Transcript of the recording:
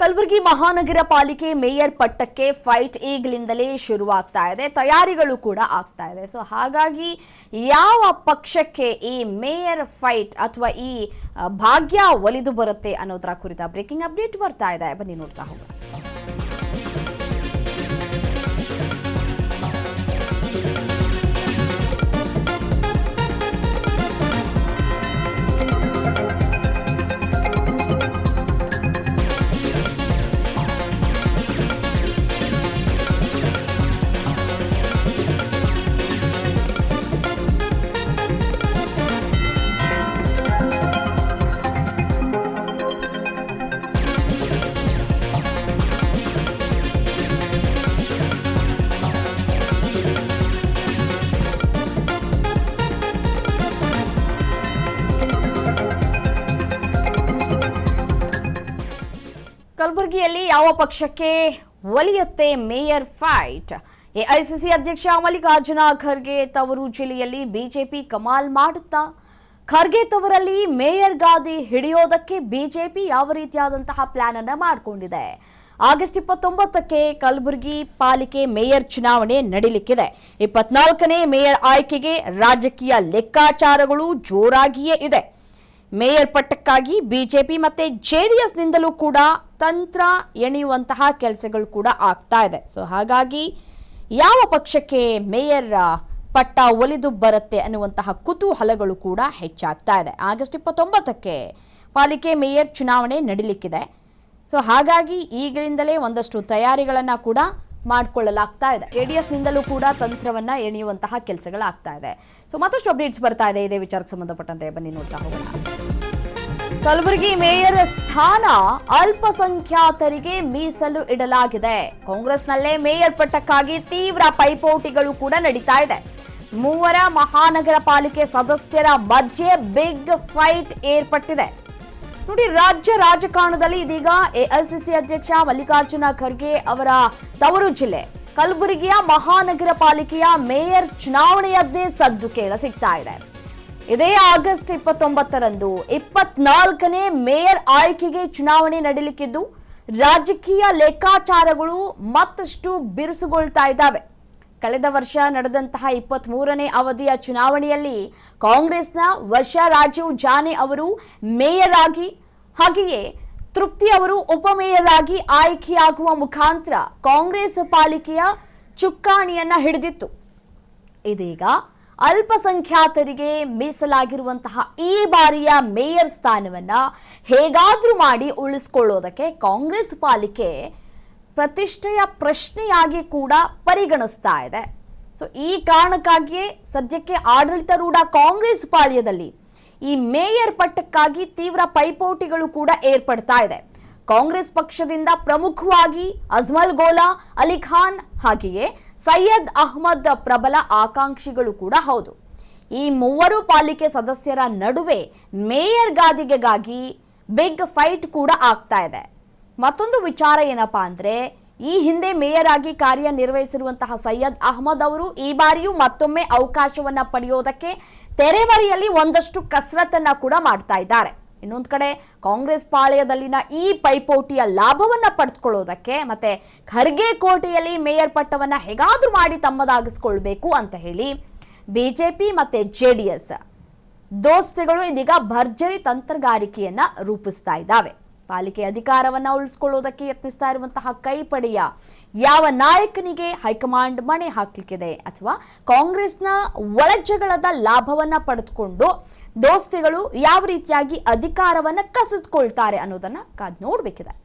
ಕಲಬುರಗಿ ಮಹಾನಗರ ಪಾಲಿಕೆ ಮೇಯರ್ ಪಟ್ಟಕ್ಕೆ ಫೈಟ್ ಈಗಲಿಂದಲೇ ಶುರುವಾಗ್ತಾ ಇದೆ, ತಯಾರಿಗಳು ಕೂಡ ಆಗ್ತಾ ಇದೆ. ಸೊ ಹಾಗಾಗಿ ಯಾವ ಪಕ್ಷಕ್ಕೆ ಈ ಮೇಯರ್ ಫೈಟ್ ಅಥವಾ ಈ ಭಾಗ್ಯ ಒಲಿದು ಬರುತ್ತೆ ಅನ್ನೋದರ ಕುರಿತ ಬ್ರೇಕಿಂಗ್ ಅಪ್ಡೇಟ್ ಬರ್ತಾ ಇದೆ, ಬನ್ನಿ ನೋಡ್ತಾ ಹೋಗೋಣ. ಕಲಬುರಗಿಯಲ್ಲಿ ಯಾವ ಪಕ್ಷಕ್ಕೆ ಒಲಿಯುತ್ತೆ ಮೇಯರ್ ಫೈಟ್? ಎಐಸಿಸಿ ಅಧ್ಯಕ್ಷ ಮಲ್ಲಿಕಾರ್ಜುನ ಖರ್ಗೆ ತವರು ಜಿಲ್ಲೆಯಲ್ಲಿ ಬಿಜೆಪಿ ಕಮಾಲ್ ಮಾಡುತ್ತಾ? ಖರ್ಗೆ ತವರಲ್ಲಿ ಮೇಯರ್ ಗಾದಿ ಹಿಡಿಯೋದಕ್ಕೆ ಬಿಜೆಪಿ ಯಾವ ರೀತಿಯಾದಂತಹ ಪ್ಲಾನ್ ಅನ್ನ ಮಾಡಿಕೊಂಡಿದೆ? ಆಗಸ್ಟ್ 29ಕ್ಕೆ ಕಲಬುರಗಿ ಪಾಲಿಕೆ ಮೇಯರ್ ಚುನಾವಣೆ ನಡೀಲಿಕ್ಕಿದೆ. 24ನೇ ಮೇಯರ್ ಆಯ್ಕೆಗೆ ರಾಜಕೀಯ ಲೆಕ್ಕಾಚಾರಗಳು ಜೋರಾಗಿಯೇ ಇದೆ. ಮೇಯರ್ ಪಟ್ಟಕ್ಕಾಗಿ ಬಿಜೆಪಿ ಮತ್ತೆ ಜೆಡಿಎಸ್ನಿಂದಲೂ ಕೂಡ ತಂತ್ರ ಎಣೆಯುವಂತಹ ಕೆಲಸಗಳು ಕೂಡ ಆಗ್ತಾ ಇದೆ. ಸೊ ಹಾಗಾಗಿ ಯಾವ ಪಕ್ಷಕ್ಕೆ ಮೇಯರ್ ಪಟ್ಟ ಒಲಿದು ಬರುತ್ತೆ ಅನ್ನುವಂತಹ ಕುತೂಹಲಗಳು ಕೂಡ ಹೆಚ್ಚಾಗ್ತಾ ಇದೆ. ಆಗಸ್ಟ್ 29ಕ್ಕೆ ಪಾಲಿಕೆ ಮೇಯರ್ ಚುನಾವಣೆ ನಡೀಲಿಕ್ಕಿದೆ. ಸೊ ಹಾಗಾಗಿ ಈಗಲಿಂದಲೇ ಒಂದಷ್ಟು ತಯಾರಿಗಳನ್ನು ಕೂಡ ಮಾಡಿಕೊಳ್ಳಲಾಗ್ತಾ ಇದೆ. ಜೆಡಿಎಸ್ನಿಂದಲೂ ಕೂಡ ತಂತ್ರವನ್ನ ಎಣೆಯುವಂತಹ ಕೆಲಸಗಳಾಗ್ತಾ ಇದೆ. ಸೊ ಮತ್ತಷ್ಟು ಅಪ್ಡೇಟ್ಸ್ ಬರ್ತಾ ಇದೆ ಇದೇ ವಿಚಾರಕ್ಕೆ ಸಂಬಂಧಪಟ್ಟಂತೆ, ಬನ್ನಿ ನೋಡ್ತಾ ಹೋಗೋಣ. ಕಲಬುರಗಿ ಮೇಯರ್ ಸ್ಥಾನ ಅಲ್ಪಸಂಖ್ಯಾತರಿಗೆ ಮೀಸಲು ಇಡಲಾಗಿದೆ. ಕಾಂಗ್ರೆಸ್ನಲ್ಲೇ ಮೇಯರ್ ಪಟ್ಟಕ್ಕಾಗಿ ತೀವ್ರ ಪೈಪೋಟಿಗಳು ಕೂಡ ನಡೀತಾ ಇದೆ. ಮೂವರ ಮಹಾನಗರ ಪಾಲಿಕೆ ಸದಸ್ಯರ ಮಧ್ಯೆ ಬಿಗ್ ಫೈಟ್ ಏರ್ಪಟ್ಟಿದೆ. ನೋಡಿ, ರಾಜ್ಯ ರಾಜಕಾರಣದಲ್ಲಿ ಇದೀಗ ಎಐಸಿಸಿ ಅಧ್ಯಕ್ಷ ಮಲ್ಲಿಕಾರ್ಜುನ ಖರ್ಗೆ ಅವರ ತವರು ಜಿಲ್ಲೆ ಕಲಬುರಗಿಯ ಮಹಾನಗರ ಪಾಲಿಕೆಯ ಮೇಯರ್ ಚುನಾವಣೆಯದ್ದೇ ಸದ್ದು ಕೇಳ ಸಿಗ್ತಾ ಇದೆ. ಇದೇ ಆಗಸ್ಟ್ 29ರಂದು 24ನೇ ಮೇಯರ್ ಆಯ್ಕೆಗೆ ಚುನಾವಣೆ ನಡೀಲಿಕ್ಕಿದ್ದು ರಾಜಕೀಯ ಲೆಕ್ಕಾಚಾರಗಳು ಮತ್ತಷ್ಟು ಬಿರುಸುಗೊಳ್ತಾ ಇದ್ದಾವೆ. ಕಳೆದ ವರ್ಷ ನಡೆದಂತಹ 23ನೇ ಅವಧಿಯ ಚುನಾವಣೆಯಲ್ಲಿ ಕಾಂಗ್ರೆಸ್ನ ವರ್ಷಾ ರಾಜೀವ್ ಜಾನೆ ಅವರು ಮೇಯರ್ ಆಗಿ, ಹಾಗೆಯೇ ತೃಪ್ತಿ ಅವರು ಉಪಮೇಯರ್ ಆಗಿ ಆಯ್ಕೆಯಾಗುವ ಮುಖಾಂತರ ಕಾಂಗ್ರೆಸ್ ಪಾಲಿಕೆಯ ಚುಕ್ಕಾಣಿಯನ್ನ ಹಿಡಿದಿತ್ತು. ಇದೀಗ ಅಲ್ಪಸಂಖ್ಯಾತರಿಗೆ ಮೀಸಲಾಗಿರುವಂತಹ ಈ ಬಾರಿಯ ಮೇಯರ್ ಸ್ಥಾನವನ್ನ ಹೇಗಾದ್ರೂ ಮಾಡಿ ಉಳಿಸಿಕೊಳ್ಳೋದಕ್ಕೆ ಕಾಂಗ್ರೆಸ್ ಪಾಲಿಕೆ ಪ್ರತಿಷ್ಠೆಯ ಪ್ರಶ್ನೆಯಾಗಿ ಕೂಡ ಪರಿಗಣಿಸ್ತಾ ಇದೆ. ಸೊ ಈ ಕಾರಣಕ್ಕಾಗಿಯೇ ಸದ್ಯಕ್ಕೆ ಆಡಳಿತಾರೂಢ ಕಾಂಗ್ರೆಸ್ ಪಾಳ್ಯದಲ್ಲಿ ಈ ಮೇಯರ್ ಪಟ್ಟಕ್ಕಾಗಿ ತೀವ್ರ ಪೈಪೋಟಿಗಳು ಕೂಡ ಏರ್ಪಡ್ತಾ ಇದೆ. ಕಾಂಗ್ರೆಸ್ ಪಕ್ಷದಿಂದ ಪ್ರಮುಖವಾಗಿ ಅಜ್ಮಲ್ ಗೋಲಾ, ಅಲಿ ಖಾನ್ ಹಾಗೆಯೇ ಸೈಯದ್ ಅಹ್ಮದ್ ಪ್ರಬಲ ಆಕಾಂಕ್ಷಿಗಳು ಕೂಡ ಹೌದು. ಈ ಮೂವರು ಪಾಲಿಕೆ ಸದಸ್ಯರ ನಡುವೆ ಮೇಯರ್ ಗಾದಿಗೆಗಾಗಿ ಬಿಗ್ ಫೈಟ್ ಕೂಡ ಆಗ್ತಾ ಇದೆ. ಮತ್ತೊಂದು ವಿಚಾರ ಏನಪ್ಪಾ ಅಂದ್ರೆ, ಈ ಹಿಂದೆ ಮೇಯರ್ ಆಗಿ ಕಾರ್ಯನಿರ್ವಹಿಸಿರುವಂತಹ ಸೈಯದ್ ಅಹ್ಮದ್ ಅವರು ಈ ಬಾರಿಯೂ ಮತ್ತೊಮ್ಮೆ ಅವಕಾಶವನ್ನ ಪಡೆಯೋದಕ್ಕೆ ತೆರೆಮರೆಯಲ್ಲಿ ಒಂದಷ್ಟು ಕಸರತ್ತನ್ನ ಕೂಡ ಮಾಡ್ತಾ ಇದ್ದಾರೆ. ಇನ್ನೊಂದು ಕಡೆ ಕಾಂಗ್ರೆಸ್ ಪಾಳ್ಯದಲ್ಲಿನ ಈ ಪೈಪೋಟಿಯ ಲಾಭವನ್ನ ಪಡೆದುಕೊಳ್ಳೋದಕ್ಕೆ ಮತ್ತೆ ಖರ್ಗೆ ಕೋಟೆಯಲ್ಲಿ ಮೇಯರ್ ಪಟ್ಟವನ್ನ ಹೇಗಾದ್ರೂ ಮಾಡಿ ತಮ್ಮದಾಗಿಸ್ಕೊಳ್ಬೇಕು ಅಂತ ಹೇಳಿ ಬಿಜೆಪಿ ಮತ್ತೆ ಜೆಡಿಎಸ್ ದೋಸ್ತಿಗಳು ಇದೀಗ ಭರ್ಜರಿ ತಂತ್ರಗಾರಿಕೆಯನ್ನ ರೂಪಿಸ್ತಾ ಇದ್ದಾವೆ. ಪಾಲಿಕೆ ಅಧಿಕಾರವನ್ನ ಉಳಿಸಿಕೊಳ್ಳೋದಕ್ಕೆ ಯತ್ನಿಸ್ತಾ ಇರುವಂತಹ ಕೈಪಡೆಯ ಯಾವ ನಾಯಕನಿಗೆ ಹೈಕಮಾಂಡ್ ಮಣೆ ಹಾಕ್ಲಿಕ್ಕಿದೆ ಅಥವಾ ಕಾಂಗ್ರೆಸ್ನ ಒಳಜಗಳದ ಲಾಭವನ್ನ ಪಡೆದುಕೊಂಡು ದೋಸ್ತಿಗಳು ಯಾವ ರೀತಿಯಾಗಿ ಅಧಿಕಾರವನ್ನ ಕಸಿದುಕೊಳ್ತಾರೆ ಅನ್ನೋದನ್ನ ಕಾದ್ ನೋಡ್ಬೇಕಿದೆ.